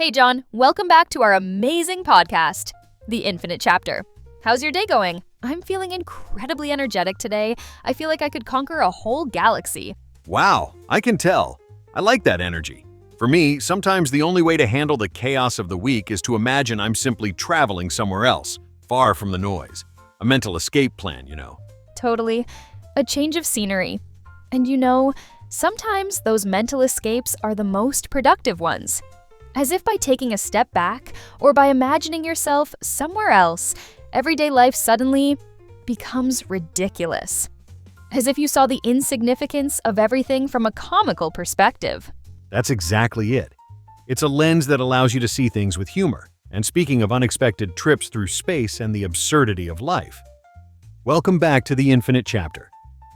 Hey John, welcome back to our amazing podcast, The Infinite Chapter. How's your day going? I'm feeling incredibly energetic today. I feel like I could conquer a whole galaxy. Wow, I can tell. I like that energy. For me, sometimes the only way to handle the chaos of the week is to imagine I'm simply traveling somewhere else, far from the noise. A mental escape plan, you know. Totally. A change of scenery. And sometimes those mental escapes are the most productive ones. As if by taking a step back or by imagining yourself somewhere else, everyday life suddenly becomes ridiculous. As if you saw the insignificance of everything from a comical perspective. That's exactly it. It's a lens that allows you to see things with humor. And speaking of unexpected trips through space and the absurdity of life, welcome back to The Infinite Chapter.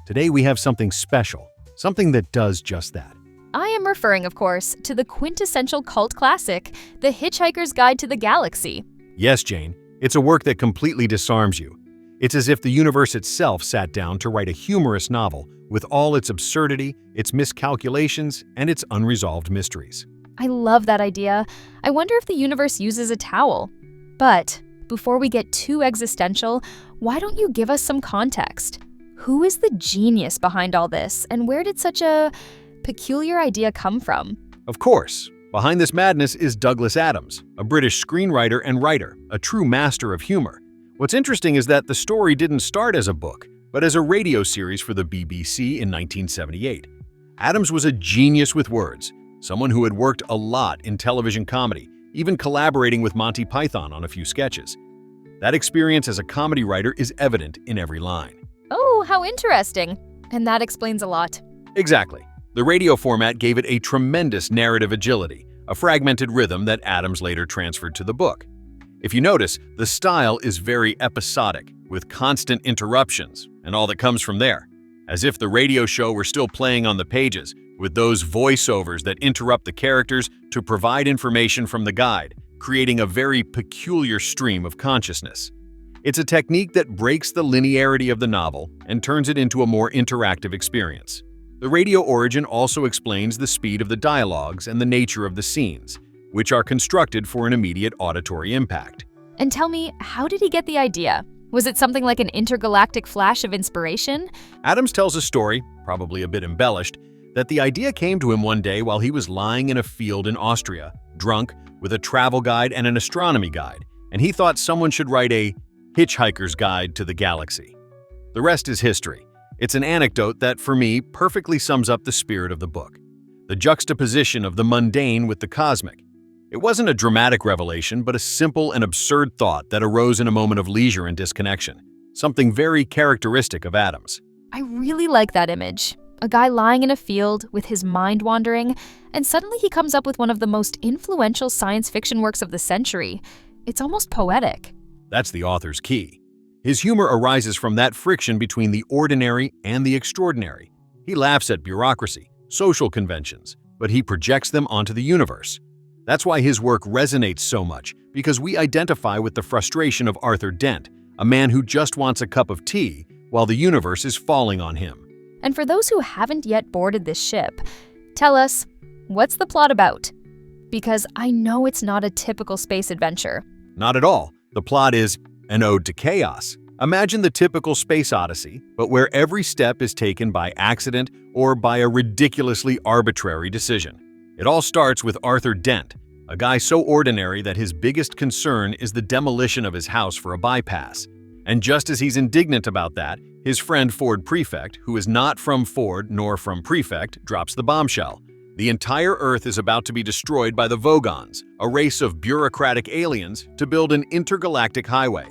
Today we have something special, something that does just that. I am referring, of course, to the quintessential cult classic, The Hitchhiker's Guide to the Galaxy. Yes, Jane, it's a work that completely disarms you. It's as if the universe itself sat down to write a humorous novel with all its absurdity, its miscalculations, and its unresolved mysteries. I love that idea. I wonder if the universe uses a towel. But before we get too existential, why don't you give us some context? Who is the genius behind all this, and where did such a peculiar idea come from? Of course, behind this madness is Douglas Adams, a British screenwriter and writer, a true master of humor. What's interesting is that the story didn't start as a book, but as a radio series for the BBC in 1978. Adams was a genius with words, someone who had worked a lot in television comedy, even collaborating with Monty Python on a few sketches. That experience as a comedy writer is evident in every line. Oh, how interesting. And that explains a lot. Exactly. The radio format gave it a tremendous narrative agility, a fragmented rhythm that Adams later transferred to the book. If you notice, the style is very episodic, with constant interruptions and all that comes from there, as if the radio show were still playing on the pages, with those voiceovers that interrupt the characters to provide information from the guide, creating a very peculiar stream of consciousness. It's a technique that breaks the linearity of the novel and turns it into a more interactive experience. The radio origin also explains the speed of the dialogues and the nature of the scenes, which are constructed for an immediate auditory impact. And tell me, how did he get the idea? Was it something like an intergalactic flash of inspiration? Adams tells a story, probably a bit embellished, that the idea came to him one day while he was lying in a field in Austria, drunk, with a travel guide and an astronomy guide, and he thought someone should write a Hitchhiker's Guide to the Galaxy. The rest is history. It's an anecdote that, for me, perfectly sums up the spirit of the book. The juxtaposition of the mundane with the cosmic. It wasn't a dramatic revelation, but a simple and absurd thought that arose in a moment of leisure and disconnection. Something very characteristic of Adams. I really like that image. A guy lying in a field with his mind wandering, and suddenly he comes up with one of the most influential science fiction works of the century. It's almost poetic. That's the author's key. His humor arises from that friction between the ordinary and the extraordinary. He laughs at bureaucracy, social conventions, but he projects them onto the universe. That's why his work resonates so much, because we identify with the frustration of Arthur Dent, a man who just wants a cup of tea while the universe is falling on him. And for those who haven't yet boarded this ship, tell us, what's the plot about? Because I know it's not a typical space adventure. Not at all. The plot is an ode to chaos. Imagine the typical space odyssey, but where every step is taken by accident or by a ridiculously arbitrary decision. It all starts with Arthur Dent, a guy so ordinary that his biggest concern is the demolition of his house for a bypass. And just as he's indignant about that, his friend Ford Prefect, who is not from Ford nor from Prefect, drops the bombshell. The entire Earth is about to be destroyed by the Vogons, a race of bureaucratic aliens, to build an intergalactic highway.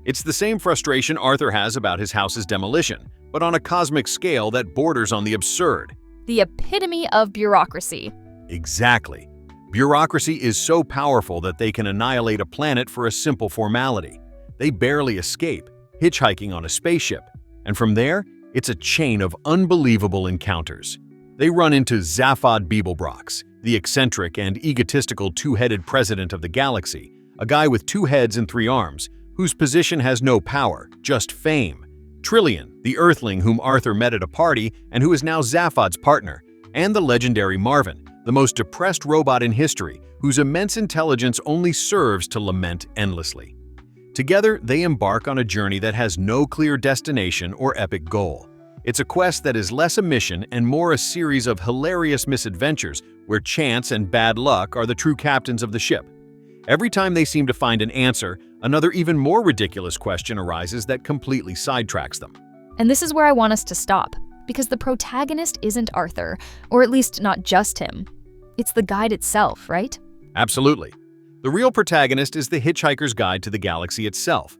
It's the same frustration Arthur has about his house's demolition, but on a cosmic scale that borders on the absurd. The epitome of bureaucracy. Exactly. Bureaucracy is so powerful that they can annihilate a planet for a simple formality. They barely escape, hitchhiking on a spaceship. And from there, it's a chain of unbelievable encounters. They run into Zaphod Beeblebrox, the eccentric and egotistical two-headed president of the galaxy, a guy with 2 heads and 3 arms, whose position has no power, just fame. Trillian, the Earthling whom Arthur met at a party and who is now Zaphod's partner, and the legendary Marvin, the most depressed robot in history, whose immense intelligence only serves to lament endlessly. Together, they embark on a journey that has no clear destination or epic goal. It's a quest that is less a mission and more a series of hilarious misadventures where chance and bad luck are the true captains of the ship. Every time they seem to find an answer, another even more ridiculous question arises that completely sidetracks them. And this is where I want us to stop, because the protagonist isn't Arthur, or at least not just him. It's the guide itself, right? Absolutely. The real protagonist is The Hitchhiker's Guide to the Galaxy itself.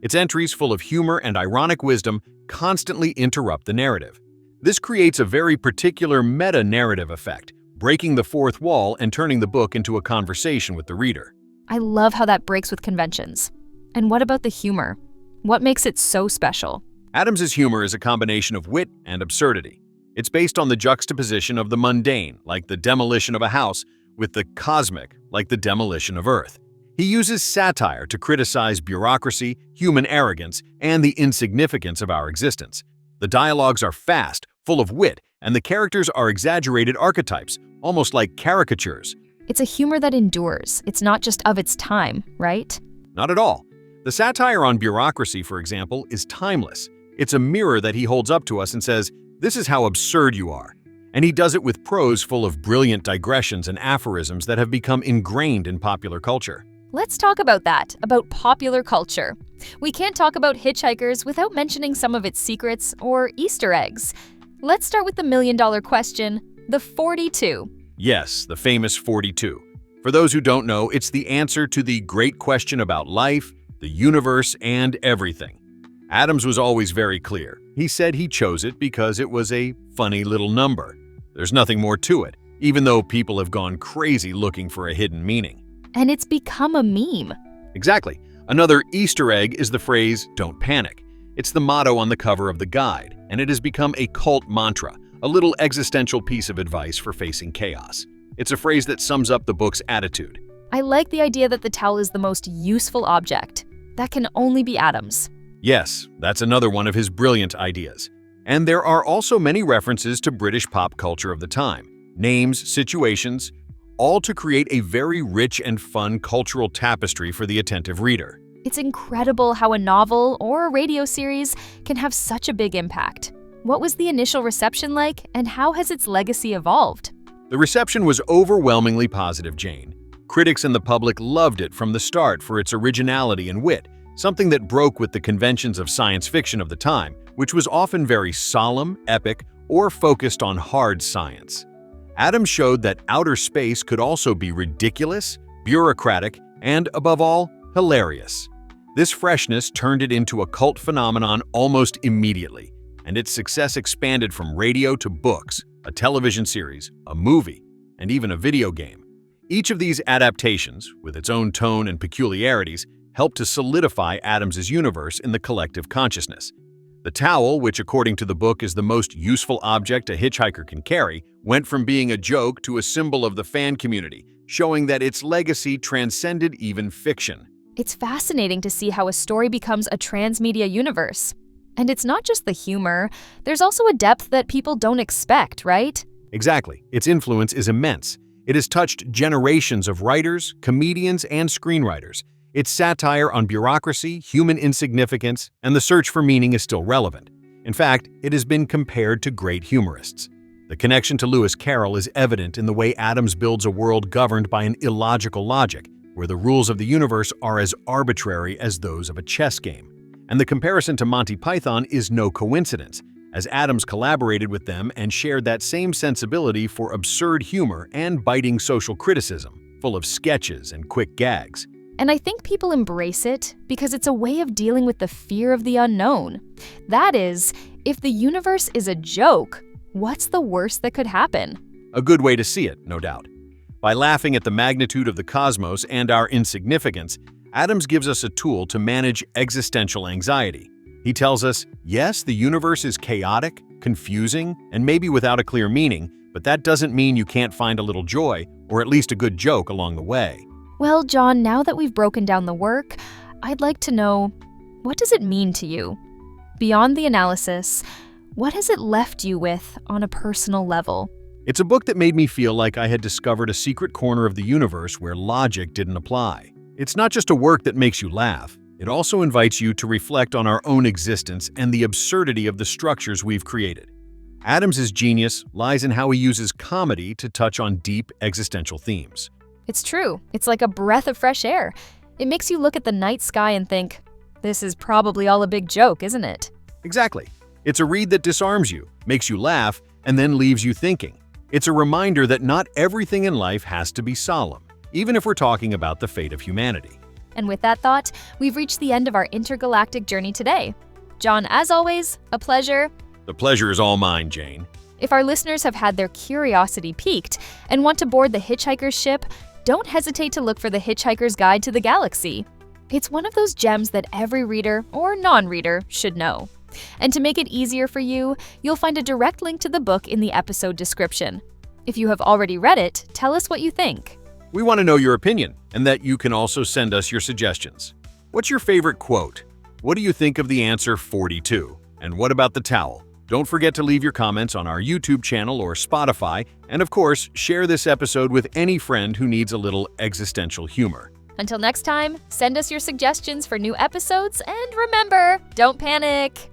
Its entries, full of humor and ironic wisdom, constantly interrupt the narrative. This creates a very particular meta-narrative effect, breaking the fourth wall and turning the book into a conversation with the reader. I love how that breaks with conventions. And what about the humor? What makes it so special? Adams's humor is a combination of wit and absurdity. It's based on the juxtaposition of the mundane, like the demolition of a house, with the cosmic, like the demolition of Earth. He uses satire to criticize bureaucracy, human arrogance, and the insignificance of our existence. The dialogues are fast, full of wit, and the characters are exaggerated archetypes, almost like caricatures. It's a humor that endures. It's not just of its time, right? Not at all. The satire on bureaucracy, for example, is timeless. It's a mirror that he holds up to us and says, "This is how absurd you are." And he does it with prose full of brilliant digressions and aphorisms that have become ingrained in popular culture. Let's talk about that, about popular culture. We can't talk about Hitchhikers without mentioning some of its secrets or Easter eggs. Let's start with the million-dollar question, the 42. Yes, the famous 42. For those who don't know, it's the answer to the great question about life, the universe, and everything. Adams was always very clear. He said he chose it because it was a funny little number. There's nothing more to it, even though people have gone crazy looking for a hidden meaning. And it's become a meme. Exactly. Another Easter egg is the phrase, "Don't panic." It's the motto on the cover of the guide, and it has become a cult mantra, a little existential piece of advice for facing chaos. It's a phrase that sums up the book's attitude. I like the idea that the towel is the most useful object. That can only be Adams. Yes, that's another one of his brilliant ideas. And there are also many references to British pop culture of the time, names, situations, all to create a very rich and fun cultural tapestry for the attentive reader. It's incredible how a novel or a radio series can have such a big impact. What was the initial reception like, and how has its legacy evolved? The reception was overwhelmingly positive, Jane. Critics and the public loved it from the start for its originality and wit, something that broke with the conventions of science fiction of the time, which was often very solemn, epic, or focused on hard science. Adams showed that outer space could also be ridiculous, bureaucratic, and, above all, hilarious. This freshness turned it into a cult phenomenon almost immediately, and its success expanded from radio to books, a television series, a movie, and even a video game. Each of these adaptations, with its own tone and peculiarities, helped to solidify Adams's universe in the collective consciousness. The towel, which according to the book is the most useful object a hitchhiker can carry, went from being a joke to a symbol of the fan community, showing that its legacy transcended even fiction. It's fascinating to see how a story becomes a transmedia universe. And it's not just the humor, there's also a depth that people don't expect, right? Exactly. Its influence is immense. It has touched generations of writers, comedians, and screenwriters. Its satire on bureaucracy, human insignificance, and the search for meaning is still relevant. In fact, it has been compared to great humorists. The connection to Lewis Carroll is evident in the way Adams builds a world governed by an illogical logic, where the rules of the universe are as arbitrary as those of a chess game. And the comparison to Monty Python is no coincidence, as Adams collaborated with them and shared that same sensibility for absurd humor and biting social criticism, full of sketches and quick gags. And I think people embrace it because it's a way of dealing with the fear of the unknown. That is, if the universe is a joke, what's the worst that could happen? A good way to see it, no doubt. By laughing at the magnitude of the cosmos and our insignificance, Adams gives us a tool to manage existential anxiety. He tells us, yes, the universe is chaotic, confusing, and maybe without a clear meaning, but that doesn't mean you can't find a little joy, or at least a good joke along the way. Well, John, now that we've broken down the work, I'd like to know, what does it mean to you? Beyond the analysis, what has it left you with on a personal level? It's a book that made me feel like I had discovered a secret corner of the universe where logic didn't apply. It's not just a work that makes you laugh. It also invites you to reflect on our own existence and the absurdity of the structures we've created. Adams's genius lies in how he uses comedy to touch on deep existential themes. It's true. It's like a breath of fresh air. It makes you look at the night sky and think, this is probably all a big joke, isn't it? Exactly. It's a read that disarms you, makes you laugh, and then leaves you thinking. It's a reminder that not everything in life has to be solemn, even if we're talking about the fate of humanity. And with that thought, we've reached the end of our intergalactic journey today. John, as always, a pleasure. The pleasure is all mine, Jane. If our listeners have had their curiosity piqued and want to board the Hitchhiker's ship, don't hesitate to look for the Hitchhiker's Guide to the Galaxy. It's one of those gems that every reader or non-reader should know. And to make it easier for you, you'll find a direct link to the book in the episode description. If you have already read it, tell us what you think. We want to know your opinion, and that you can also send us your suggestions. What's your favorite quote? What do you think of the answer 42? And what about the towel? Don't forget to leave your comments on our YouTube channel or Spotify, and of course, share this episode with any friend who needs a little existential humor. Until next time, send us your suggestions for new episodes, and remember, don't panic!